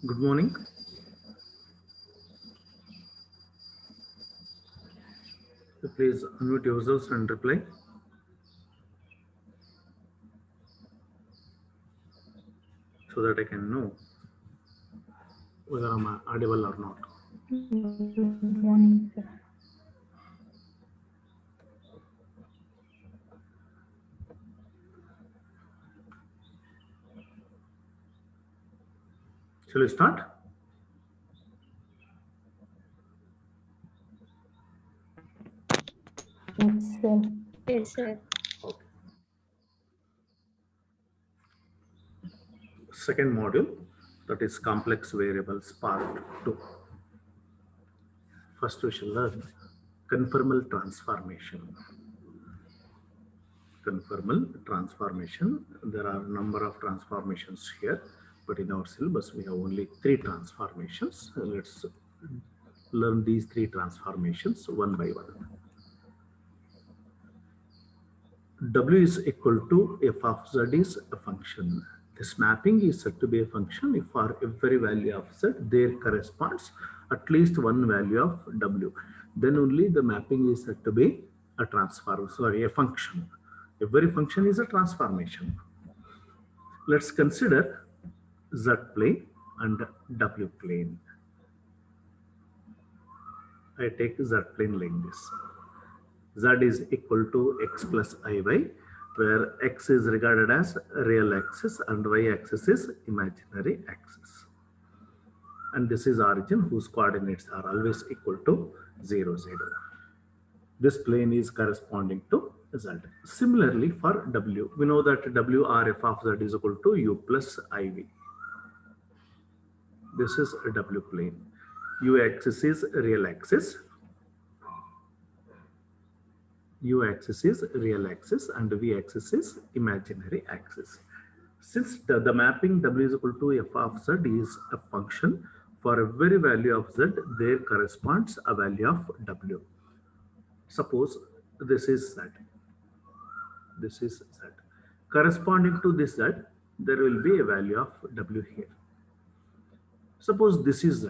Good morning. Please unmute yourselves and reply so that I can know whether I'm audible or not. Good morning, sir. Shall we start? Yes, sir. Yes, sir. Okay. Second module, that is complex variables part 2. First we shall learn conformal transformation. Conformal transformation. There are a number of transformations here, but in our syllabus we have only 3 transformations. Let's learn these 3 transformations one by one. W is equal to f of z is a function. This mapping is said to be a function if for every value of z there corresponds at least one value of w. Then only the mapping is said to be a transform, sorry, a function. Every function is a transformation. Let's consider z plane and w plane. I take z plane like this. Z is equal to x plus iy, where x is regarded as real axis and y axis is imaginary axis. And this is origin whose coordinates are always equal to 0, 0. This plane is corresponding to z. Similarly for w, we know that w or f of z is equal to u plus iv. This is a w plane. U axis is real axis. U axis is real axis and V axis is imaginary axis. Since the mapping W is equal to f of z is a function, for every value of z, there corresponds a value of W. Suppose this is z. This is z. Corresponding to this z, there will be a value of W here. Suppose this is z.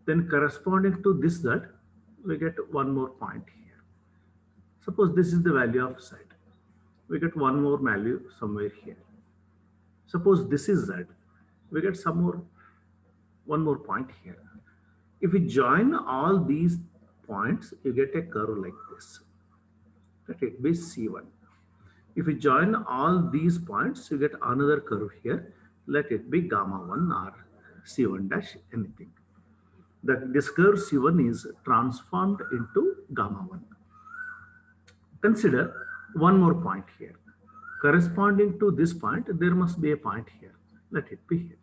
Then corresponding to this z, we get one more point here. Suppose this is the value of z. We get one more value somewhere here. Suppose this is z. We get one more point here. If we join all these points, you get a curve like this. Let it be C1. If we join all these points, you get another curve here. Let it be gamma 1 or C1 dash anything. This curve C1 is transformed into gamma 1. Consider one more point here. Corresponding to this point, there must be a point here. Let it be here.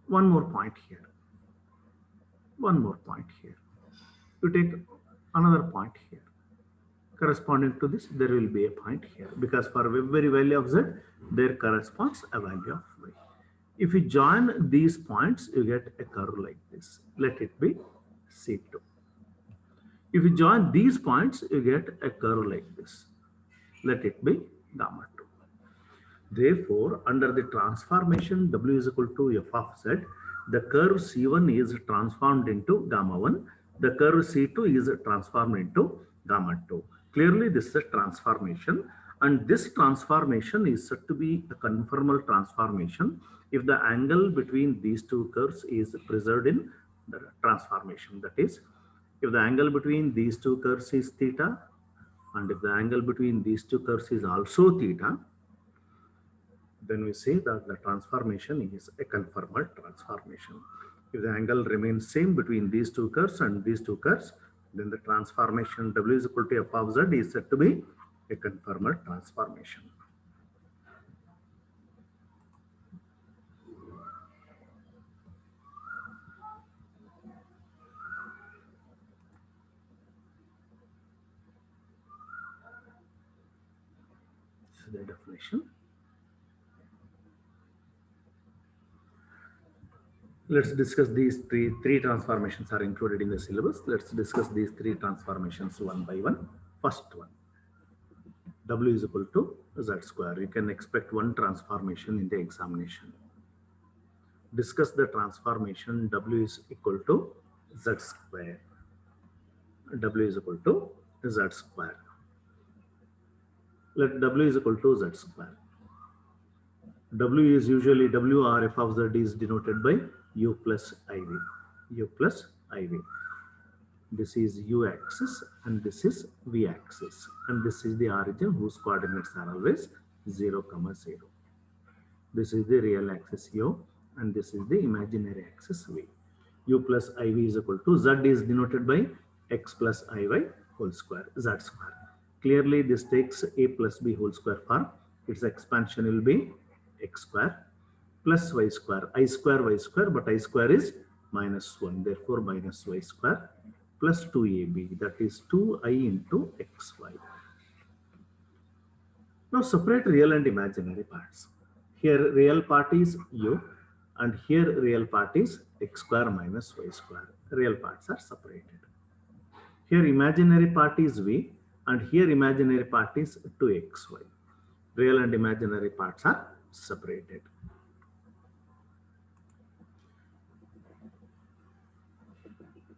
One more point here. One more point here. You take another point here. Corresponding to this, there will be a point here because for every value of z, there corresponds a value of y. If you join these points, you get a curve like this. Let it be C2. If you join these points, you get a curve like this. Let it be gamma 2. Therefore, under the transformation W is equal to f of z, the curve C1 is transformed into gamma 1. The curve C2 is transformed into gamma 2. Clearly, this is a transformation, and this transformation is said to be a conformal transformation if the angle between these two curves is preserved in the transformation. That is, if the angle between these two curves is theta, and if the angle between these two curves is also theta, then we say that the transformation is a conformal transformation. If the angle remains same between these two curves and these two curves, then the transformation W is equal to f of z is said to be a conformal transformation. This is the definition. Let's discuss these three transformations are included in the syllabus. Let's discuss these 3 transformations one by one. First one, W is equal to Z square. You can expect one transformation in the examination. discuss the transformation W is equal to Z square. W is equal to Z square. Let W is equal to Z square. W is usually W or f of Z is denoted by U plus IV. U plus IV. This is U axis and this is V axis. And this is the origin whose coordinates are always 0, 0. This is the real axis U and this is the imaginary axis V. U plus IV is equal to Z is denoted by X plus IY whole square, Z square. Clearly this takes A plus B whole square form. Its expansion will be X square plus Y square, I square Y square, but I square is minus 1. Therefore minus Y square plus 2AB, that is 2I into XY. Now separate real and imaginary parts. Here real part is U and here real part is X square minus Y square. Real parts are separated. Here imaginary part is V and here imaginary part is 2XY. Real and imaginary parts are separated.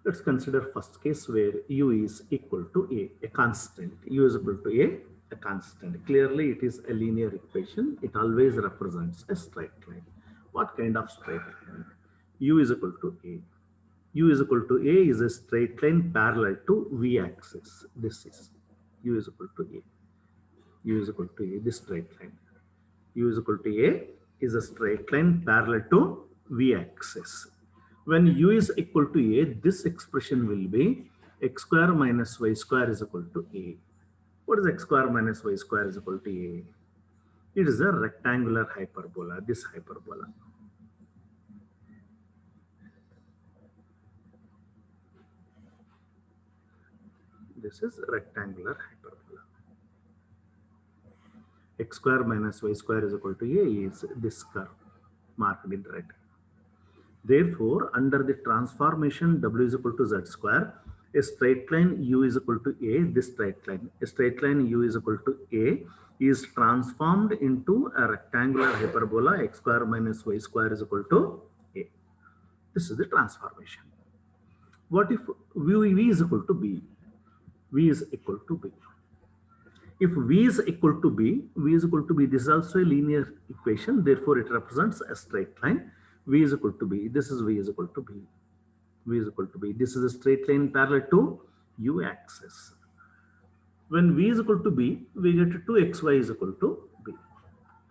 Let's consider first case where U is equal to a constant. U is equal to a constant. Clearly it is a linear equation. It always represents a straight line. What kind of straight line? U is equal to A. U is equal to A is a straight line parallel to V axis. This is U is equal to A. U is equal to A, this straight line. U is equal to A is a straight line parallel to V axis. When U is equal to A, this expression will be X square minus Y square is equal to A. What is X square minus Y square is equal to A? It is a rectangular hyperbola, this hyperbola. This is rectangular hyperbola. X square minus Y square is equal to A is this curve marked in red. Therefore, under the transformation W is equal to Z square, a straight line U is equal to A, this straight line, a straight line U is equal to A is transformed into a rectangular hyperbola X square minus Y square is equal to A. This is the transformation. What if V is equal to B? V is equal to B. If V is equal to B, V is equal to B, this is also a linear equation, therefore it represents a straight line. V is equal to B, this is V is equal to B. V is equal to B, this is a straight line parallel to U axis. When V is equal to B, we get 2XY is equal to B.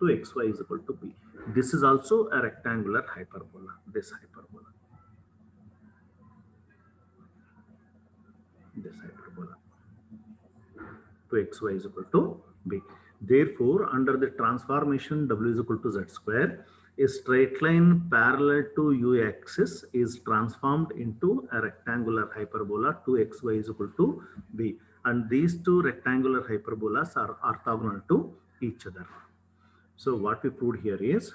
2XY is equal to B. This is also a rectangular hyperbola, this hyperbola. This hyperbola. 2XY is equal to B. Therefore, under the transformation W is equal to Z square, a straight line parallel to U axis is transformed into a rectangular hyperbola 2XY is equal to B. And these two rectangular hyperbolas are orthogonal to each other. So what we proved here is,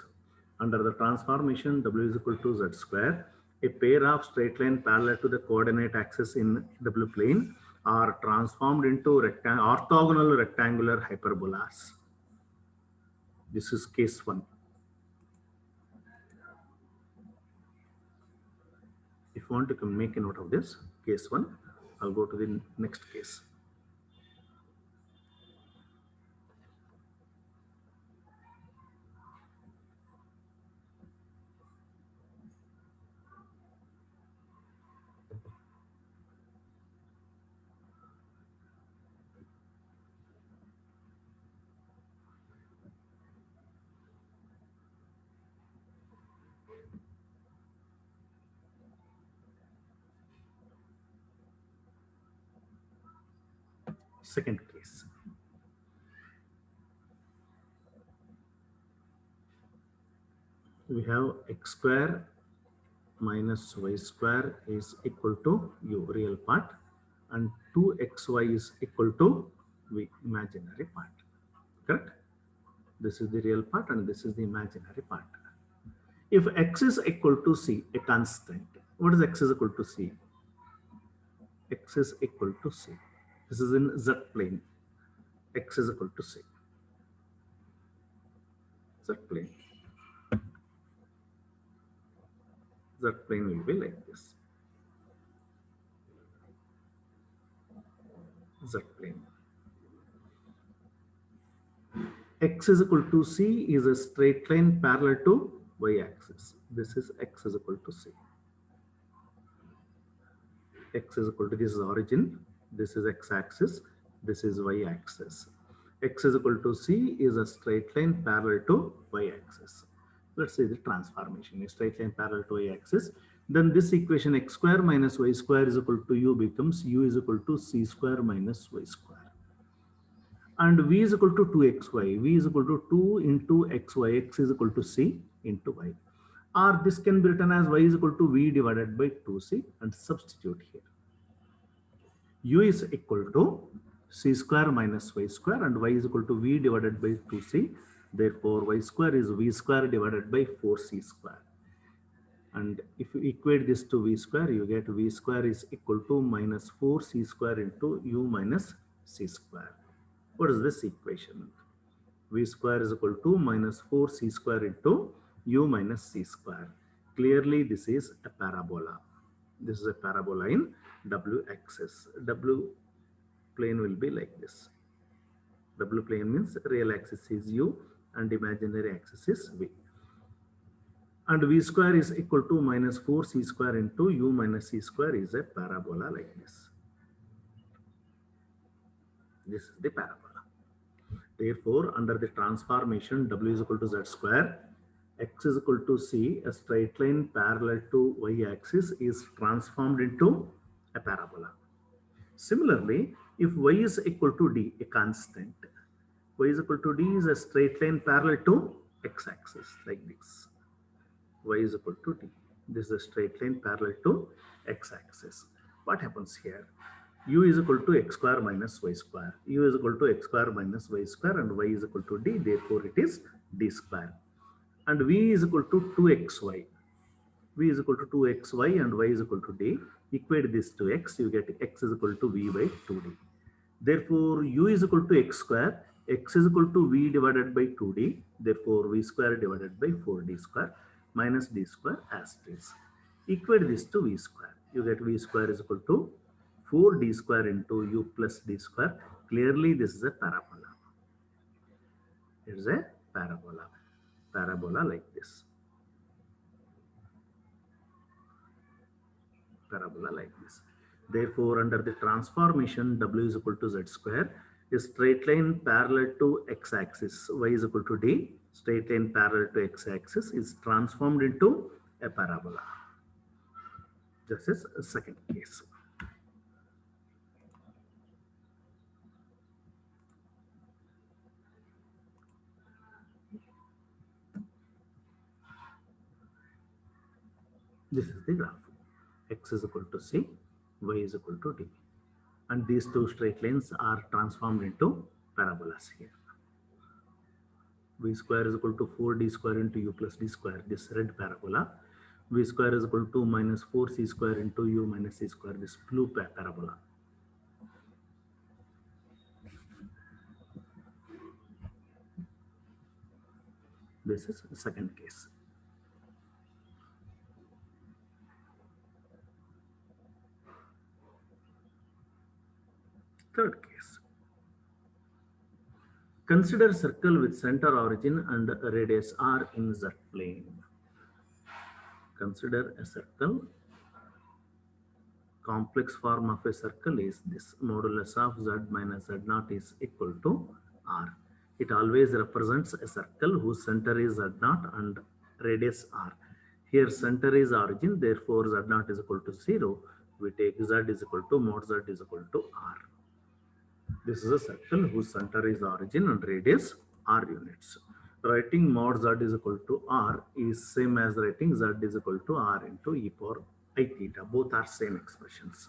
under the transformation W is equal to Z square, a pair of straight line parallel to the coordinate axis in W plane are transformed into orthogonal rectangular hyperbolas. This is case 1. If you want to make a note of this, case 1, I'll go to the next case. Second case. We have X square minus Y square is equal to U, real part, and 2XY is equal to V, imaginary part. Correct? This is the real part and this is the imaginary part. If X is equal to C, a constant, what is X is equal to C? X is equal to C. This is in Z plane. X is equal to C. Z plane. Z plane will be like this. Z plane. X is equal to C is a straight line parallel to y axis. This is X is equal to C. X is equal to, this is origin, this is X axis, this is Y axis. X is equal to C is a straight line parallel to Y axis. Let's say the transformation, a straight line parallel to Y axis. Then this equation x square minus y square is equal to u becomes u is equal to c square minus y square. And v is equal to 2xy. V is equal to 2 into xy. X is equal to c into y. Or this can be written as y is equal to v divided by 2c and substitute here. U is equal to c square minus y square and y is equal to v divided by 2c. Therefore, y square is v square divided by 4c square. And if you equate this to v square, you get v square is equal to minus 4c square into u minus c square. What is this equation? V square is equal to minus 4c square into u minus c square. Clearly, this is a parabola. This is a parabola in w axis. W plane will be like this. W plane means real axis is u and imaginary axis is v. And v square is equal to minus 4c square into u minus c square is a parabola like this. This is the parabola. Therefore, under the transformation w is equal to z square, x is equal to c, a straight line parallel to y axis is transformed into a parabola. Similarly, if y is equal to d, a constant, y is equal to d is a straight line parallel to x axis like this. Y is equal to d. This is a straight line parallel to x axis. What happens here? U is equal to x square minus y square. U is equal to x square minus y square and y is equal to d. Therefore, it is d square. And v is equal to 2xy. V is equal to 2xy and y is equal to d. Equate this to x, you get x is equal to v by 2d. Therefore, u is equal to x square. X is equal to v divided by 2d. Therefore, v square divided by 4d square minus d square as it is. Equate this to v square. You get v square is equal to 4d square into u plus d square. Clearly, this is a parabola. It is a parabola. Parabola like this. Parabola like this. Therefore, under the transformation w is equal to z square, a straight line parallel to x-axis, y is equal to d, straight line parallel to x-axis is transformed into a parabola. This is a second case. This is the graph. X is equal to c, y is equal to d. And these two straight lines are transformed into parabolas here. V square is equal to 4d square into u plus d square, this red parabola. V square is equal to minus 4c square into u minus c square, this blue parabola. This is the second case. Third case. Consider circle with center origin and radius r in z plane. Consider a circle. Complex form of a circle is this. Modulus of z minus z naught is equal to r. It always represents a circle whose center is z naught and radius r. Here center is origin, therefore z naught is equal to 0. We take z is equal to mod z is equal to r. This is a circle whose center is origin and radius r units. Writing mod z is equal to r is same as writing z is equal to r into e power I theta. Both are same expressions.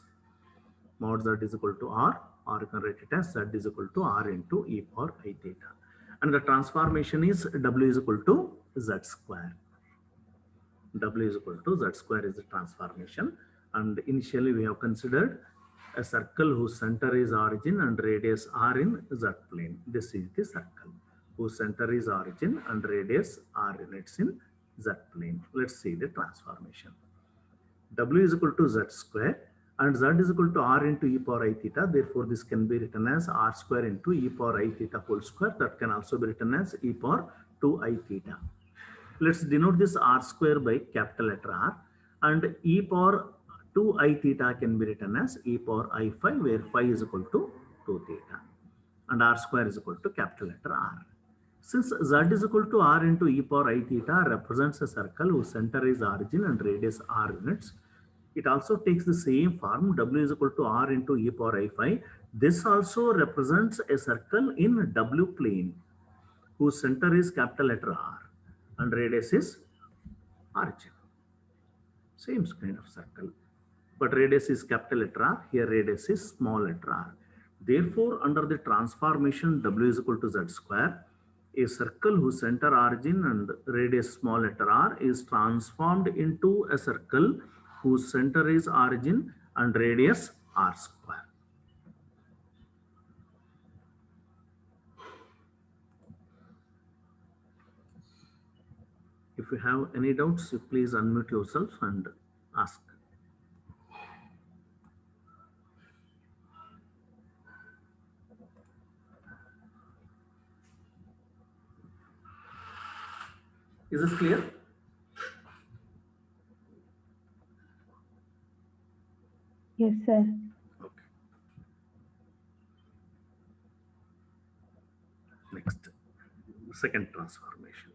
Mod z is equal to r, or you can write it as z is equal to r into e power I theta. And the transformation is w is equal to z square. W is equal to z square is the transformation. And initially we have considered a circle whose center is origin and radius r in z plane. This is the circle whose center is origin and radius r units in z plane. Let's see the transformation. W is equal to Z square and Z is equal to R into e power I theta. Therefore, this can be written as R square into e power I theta whole square. That can also be written as e power 2I theta. Let's denote this R square by capital letter R, and e power 2I theta can be written as e power I phi, where phi is equal to 2 theta and R square is equal to capital letter R. Since Z is equal to R into e power I theta represents a circle whose center is origin and radius R units, it also takes the same form. W is equal to R into e power I phi. This also represents a circle in W plane whose center is capital letter R and radius is origin. Same kind of circle, but radius is capital letter R. Here radius is small letter r. Therefore, under the transformation W is equal to Z square, a circle whose center origin and radius small letter r is transformed into a circle whose center is origin and radius r square. If you have any doubts, you please unmute yourself and ask. Is this clear? Yes, sir. Okay. Next, second transformation.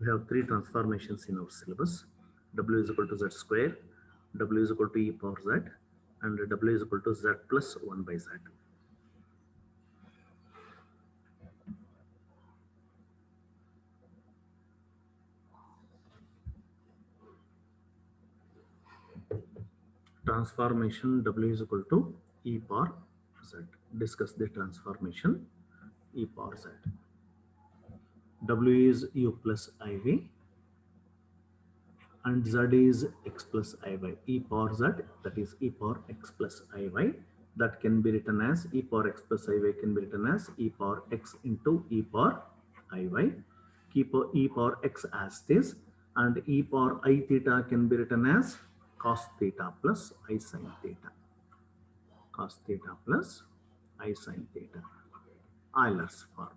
We have three transformations in our syllabus. W is equal to Z square, W is equal to e power Z, and W is equal to Z plus 1 by Z. Transformation W is equal to e power Z. Discuss the transformation e power Z. W is u plus iv and Z is x plus iy. E power Z, that is e power x plus iy, that can be written as e power x plus iy can be written as e power x into e power iy. Keep e power x as it is, and e power I theta can be written as cos theta plus I sin theta. Cos theta plus I sin theta. Euler's form.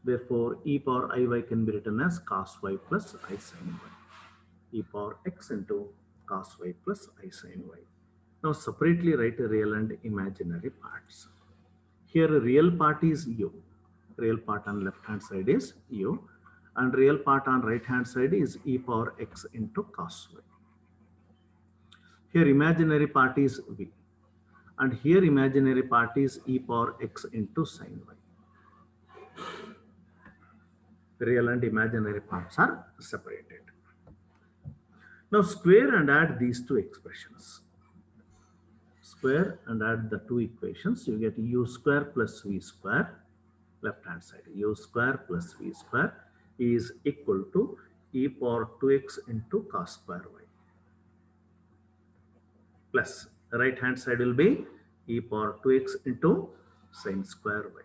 Therefore, e power iy can be written as cos y plus I sin y. E power x into cos y plus I sin y. Now separately write real and imaginary parts. Here real part is u. Real part on left hand side is u, and real part on right hand side is e power x into cos y. Here imaginary part is v, and here imaginary part is e power x into sin y. Real and imaginary parts are separated. Now square and add these two expressions. Square and add the two equations, you get u square plus v square, left hand side, u square plus v square is equal to e power 2x into cos square y, plus right hand side will be e power 2x into sin square y.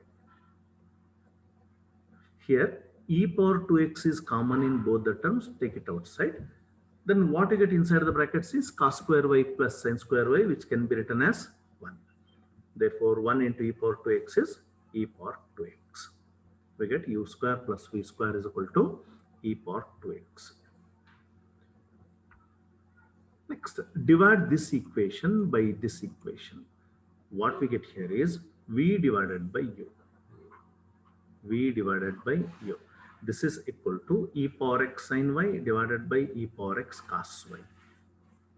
Here e power 2x is common in both the terms, take it outside. Then what you get inside the brackets is cos square y plus sin square y, which can be written as 1. Therefore, 1 into e power 2x is e power 2x. We get u square plus v square is equal to e power 2x. Next, divide this equation by this equation. What we get here is v divided by u. V divided by u. This is equal to e power x sin y divided by e power x cos y.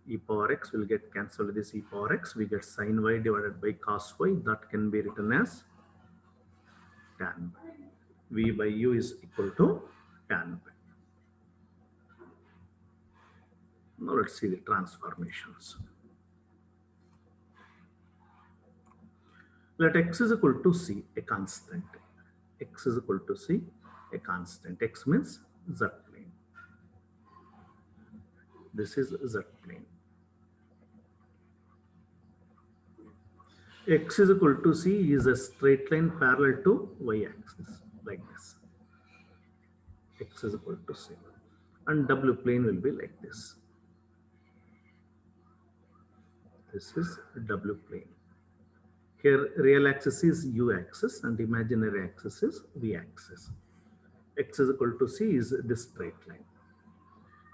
E power x will get cancelled with this e power x. We get sin y divided by cos y. That can be written as tan y. V by u is equal to tan y. Now let's see the transformations. Let x is equal to c, a constant. X is equal to c, a constant. X means z plane. This is z plane. X is equal to c is a straight line parallel to y axis, like this. X is equal to c. And w plane will be like this. This is W plane. Here, real axis is U axis and imaginary axis is V axis. X is equal to C is this straight line.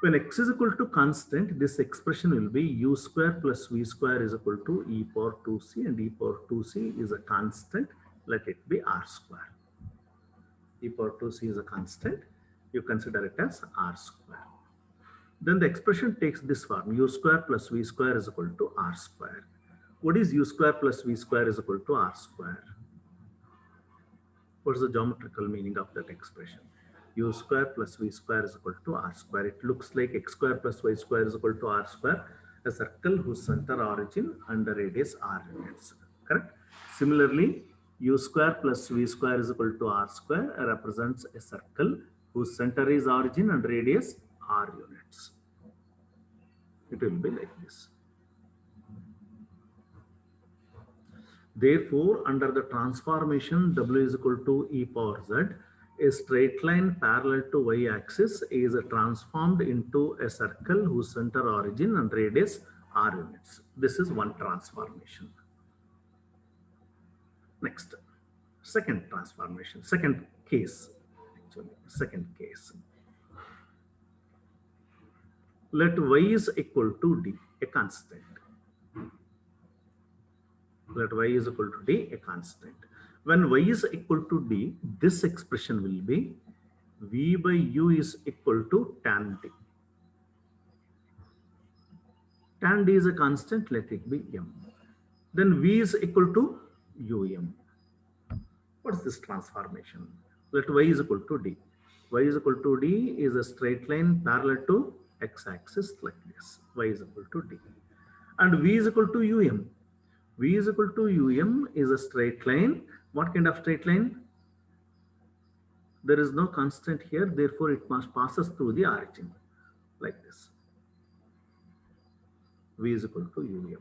When x is equal to constant, this expression will be u square plus v square is equal to e power 2c, and e power 2c is a constant. Let it be r square. E power 2c is a constant. You consider it as r square. Then the expression takes this form: u square plus v square is equal to r square. What is u square plus v square is equal to r square? What is the geometrical meaning of that expression? U square plus v square is equal to r square. It looks like x square plus y square is equal to r square, a circle whose center origin and the radius are units. Correct? Similarly, u square plus v square is equal to r square represents a circle whose center is origin and radius are units. It will be like this. Therefore, under the transformation W is equal to e power z, a straight line parallel to y-axis is transformed into a circle whose center origin and radius are units. This is one transformation. Next, second transformation, second case. Actually, second case. Let y is equal to d, a constant. Let y is equal to d, a constant. When y is equal to d, this expression will be v by u is equal to tan d. Tan d is a constant, let it be m. Then v is equal to um. What is this transformation? Let y is equal to d. Y is equal to d is a straight line parallel to x-axis like this. Y is equal to d. And v is equal to um. V is equal to um is a straight line. What kind of straight line? There is no constant here, therefore it must pass us through the origin like this. V is equal to um.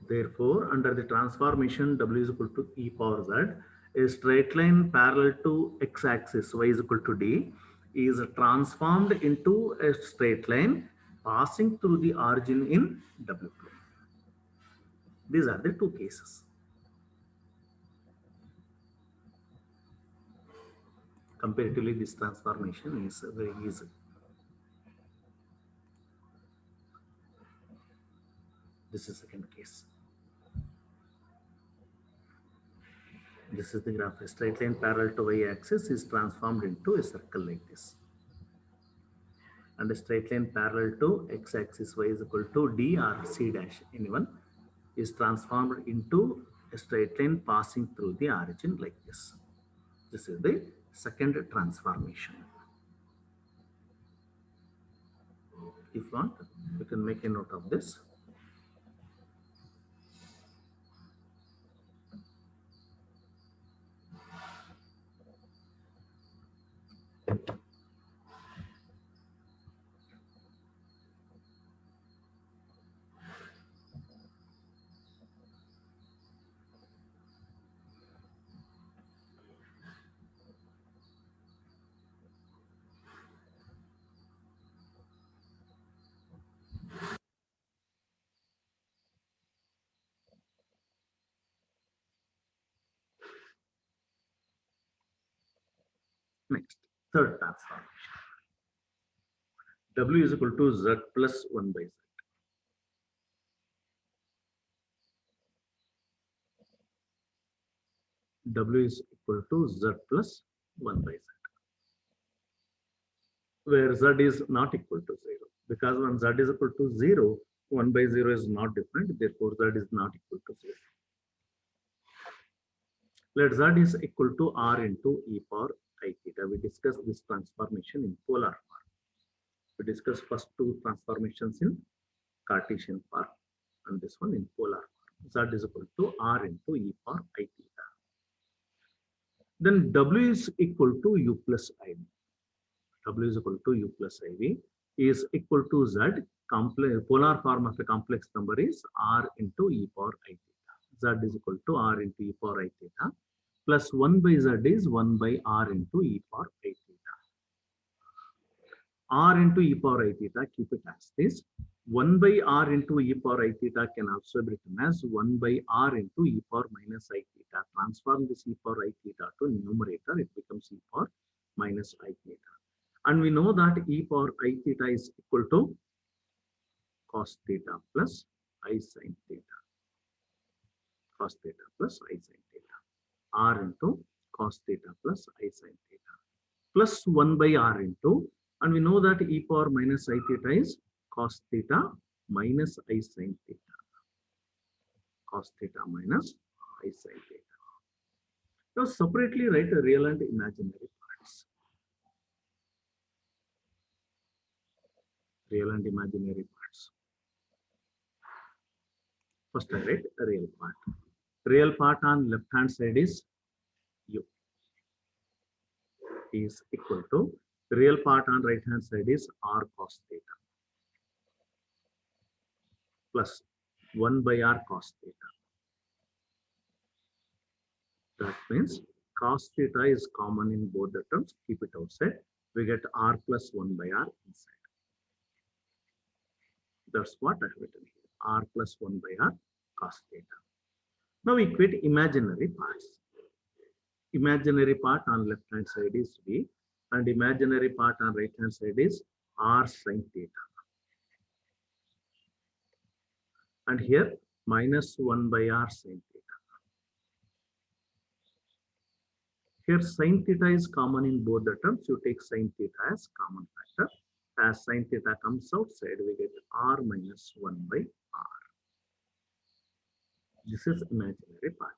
Therefore, under the transformation W is equal to e power z, a straight line parallel to x-axis y is equal to d is transformed into a straight line passing through the origin in W plane. These are the two cases. Comparatively, this transformation is very easy. This is second case. This is the graph. A straight line parallel to y-axis is transformed into a circle like this. And a straight line parallel to x-axis y is equal to d or c dash, anyone, is transformed into a straight line passing through the origin like this. This is the second transformation. If you want, you can make a note of this. Next, third transformation. W is equal to z plus 1 by z. W is equal to z plus 1 by z, where z is not equal to 0. Because when z is equal to 0, 1 by 0 is not different, therefore z is not equal to 0. Let z is equal to r into e power I theta. We discussed this transformation in polar form. We discussed first two transformations in Cartesian form and this one in polar form. Z is equal to r into e power I theta. Then W is equal to u plus iv. W is equal to u plus iv is equal to z. Polar form of a complex number is r into e power I theta. Z is equal to r into e power I theta plus 1 by z is 1 by r into e power I theta. R into e power I theta, keep it as this. 1 by r into e power I theta can also be written as 1 by r into e power minus I theta. Transform this e power I theta to numerator, it becomes e power minus I theta. And we know that e power I theta is equal to cos theta plus I sin theta. Cos theta plus I sin theta. R into cos theta plus I sin theta. Plus 1 by r into, and we know that e power minus I theta is cos theta minus I sin theta. Cos theta minus I sin theta. Now separately write the real and imaginary parts. Real and imaginary parts. First I write a real part. Real part on left hand side is u is equal to real part on right hand side is r cos theta plus 1 by r cos theta. That means cos theta is common in both the terms. Keep it outside. We get r plus 1 by r inside. That's what I have written here. R plus 1 by r cos theta. Now equate imaginary parts. Imaginary part on left hand side is v and imaginary part on right hand side is r sin theta. And here minus 1 by r sin theta. Here sin theta is common in both the terms. You take sin theta as common factor. As sin theta comes outside, we get r minus 1 by r. This is imaginary part.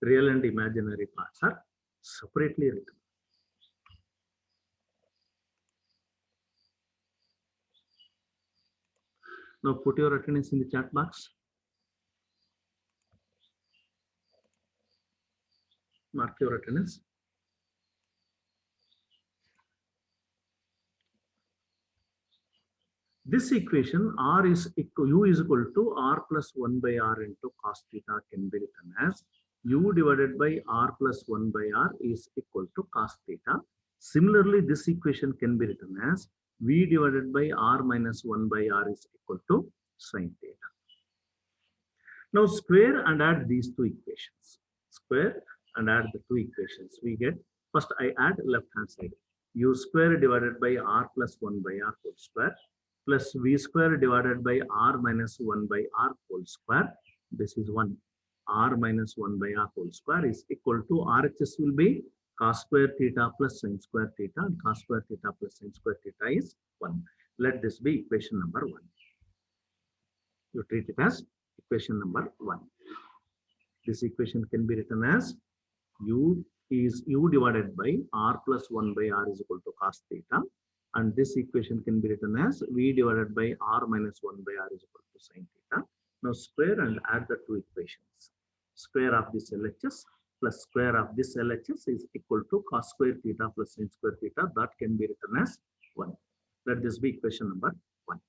Real and imaginary parts are separately written. Now put your attendance in the chat box. Mark your attendance. This equation r is equal, u is equal to r plus 1 by r into cos theta can be written as u divided by r plus 1 by r is equal to cos theta. Similarly, this equation can be written as v divided by r minus 1 by r is equal to sin theta. Now square and add these two equations. Square and add the two equations. We get, first I add left hand side. U square divided by r plus 1 by r whole square plus v square divided by r minus 1 by r whole square. This is 1. R minus 1 by r whole square is equal to RHS will be cos square theta plus sin square theta, and cos square theta plus sin square theta is 1. Let this be equation number 1. You treat it as equation number 1. This equation can be written as u is u divided by r plus 1 by r is equal to cos theta, and this equation can be written as v divided by r minus 1 by r is equal to sin theta. Now square and add the two equations. Square of this LHS plus square of this LHS is equal to cos square theta plus sin square theta. That can be written as 1. Let this be equation number 1.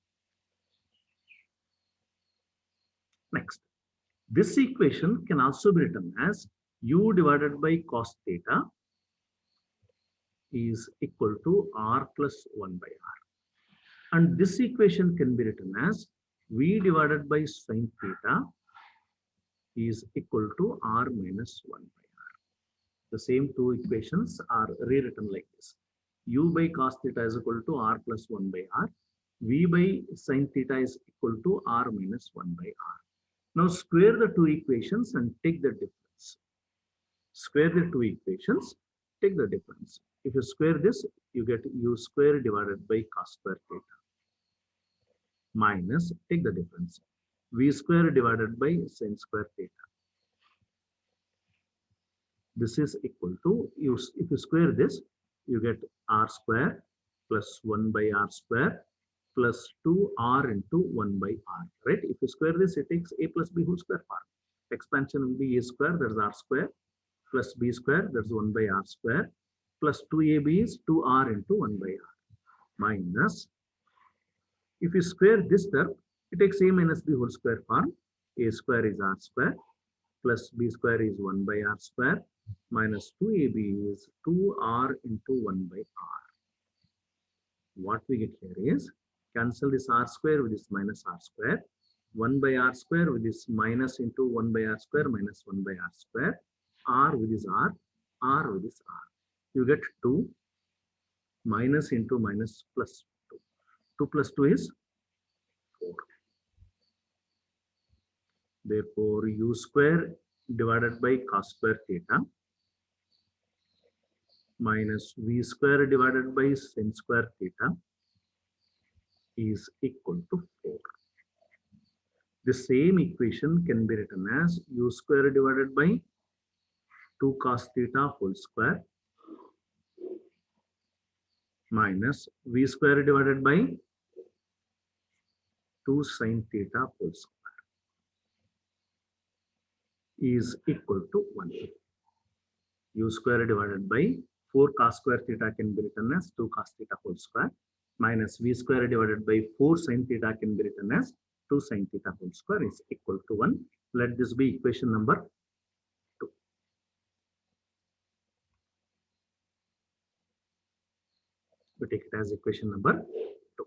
Next, this equation can also be written as u divided by cos theta is equal to r plus 1 by r. And this equation can be written as v divided by sin theta is equal to r minus 1 by r. The same two equations are rewritten like this. U by cos theta is equal to r plus 1 by r. V by sin theta is equal to r minus 1 by r. Now square the two equations and take the difference. Square the two equations, take the difference. If you square this, you get u square divided by cos square theta minus, take the difference, v square divided by sin square theta. This is equal to, if you square this, you get r square plus 1 by r square plus 2r into 1 by r, right? If you square this, it takes a plus b whole square form. Expansion will be a square, that's r square, plus b square, that's 1 by r square, plus 2ab is 2r into 1 by r, minus, if you square this term, it takes a minus b whole square form. A square is r square, plus b square is 1 by r square, minus 2ab is 2r into 1 by r. What we get here is Cancel this r square with this minus r square. 1 by r square with this minus into 1 by r square minus 1 by r square. R with this r with this r. You get 2 minus into minus plus 2. 2 plus 2 is 4. Therefore, u square divided by cos square theta minus v square divided by sin square theta is equal to 4. The same equation can be written as u square divided by 2 cos theta whole square minus v square divided by 2 sin theta whole square is equal to 1. U square divided by 4 cos square theta can be written as 2 cos theta whole square minus v square divided by 4 sin theta can be written as 2 sin theta whole square is equal to 1. Let this be equation number 2. We take it as equation number 2.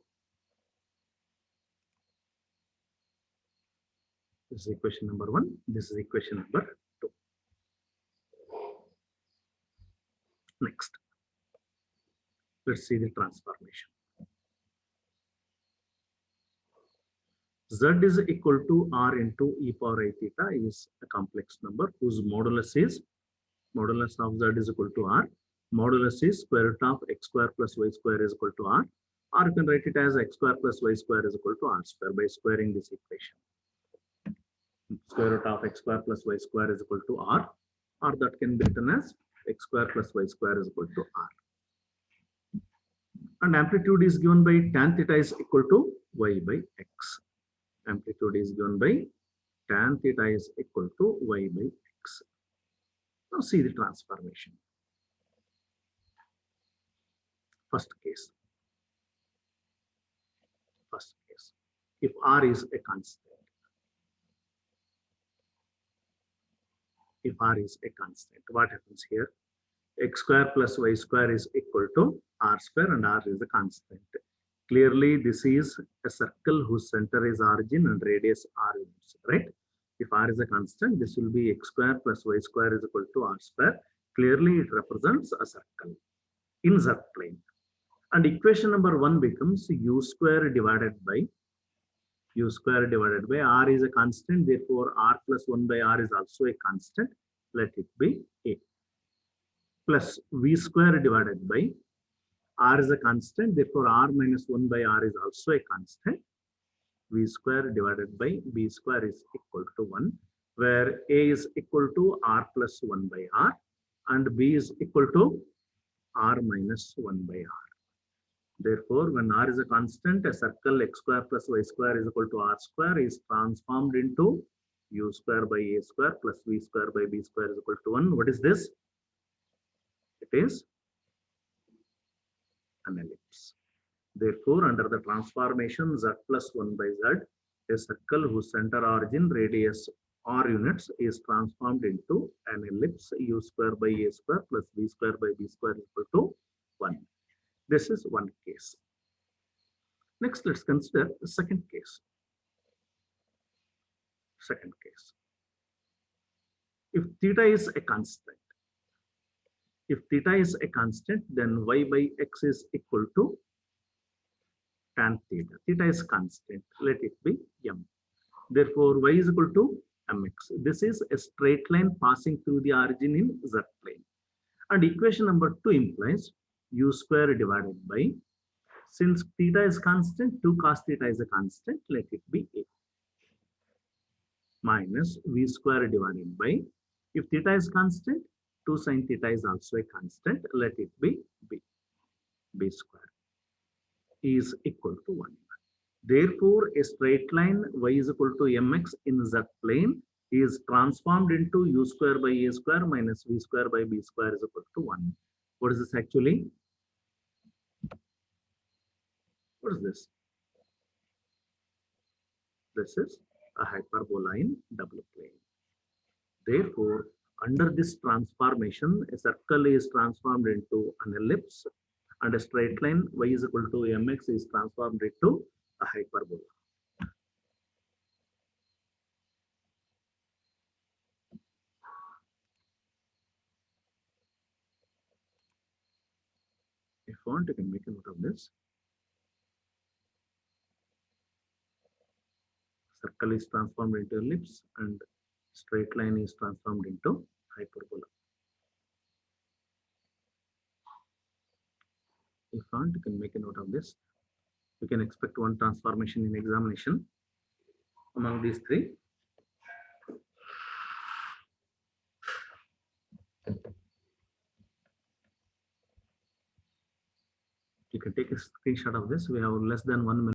This is equation number 1. This is equation number 2. Next, let's see the transformation. Z is equal to r into e power I theta is a complex number whose modulus of z is equal to r. Modulus is square root of x square plus y square is equal to r. Or you can write it as x square plus y square is equal to r square by squaring this equation. Square root of x square plus y square is equal to r, or that can be written as x square plus y square is equal to r. And amplitude is given by tan theta is equal to y by x. Amplitude is given by tan theta is equal to y by x. Now see the transformation. First case. If r is a constant. If r is a constant, what happens here? X square plus y square is equal to r square and r is a constant. Clearly, this is a circle whose center is origin and radius r units, right? If r is a constant, this will be x square plus y square is equal to r square. Clearly, it represents a circle in z plane. And equation number 1 becomes u square divided by r is a constant. Therefore, r plus 1 by r is also a constant. Let it be a. Plus v square divided by r is a constant. Therefore, r minus 1 by r is also a constant. V square divided by b square is equal to 1, where a is equal to r plus 1 by r and b is equal to r minus 1 by r. Therefore, when r is a constant, a circle x square plus y square is equal to r square is transformed into u square by a square plus v square by b square is equal to 1. What is this? It is an ellipse. Therefore, under the transformation z plus 1 by z, a circle whose center origin radius r units is transformed into an ellipse u square by a square plus v square by b square is equal to 1. This is one case. Next, let's consider the second case. If theta is a constant, then y by x is equal to tan theta. Theta is constant. Let it be m. Therefore, y is equal to mx. This is a straight line passing through the origin in z plane. And equation number 2 implies u square divided by, since theta is constant, 2 cos theta is a constant, let it be a, minus v square divided by, if theta is constant, 2 sin theta is also a constant, let it be b. B square is equal to 1. Therefore, a straight line y is equal to mx in z plane is transformed into u square by a square minus v square by b square is equal to 1. What is this actually? What is this? This is a hyperbola in double plane. Therefore, under this transformation, a circle is transformed into an ellipse and a straight line y is equal to mx is transformed into a hyperbola. If you want, you can make a note of this. Circle is transformed into ellipse and straight line is transformed into hyperbola. If you want, you can make a note of this. You can expect one transformation in examination among these three. You can take a screenshot of this. We have less than 1 minute.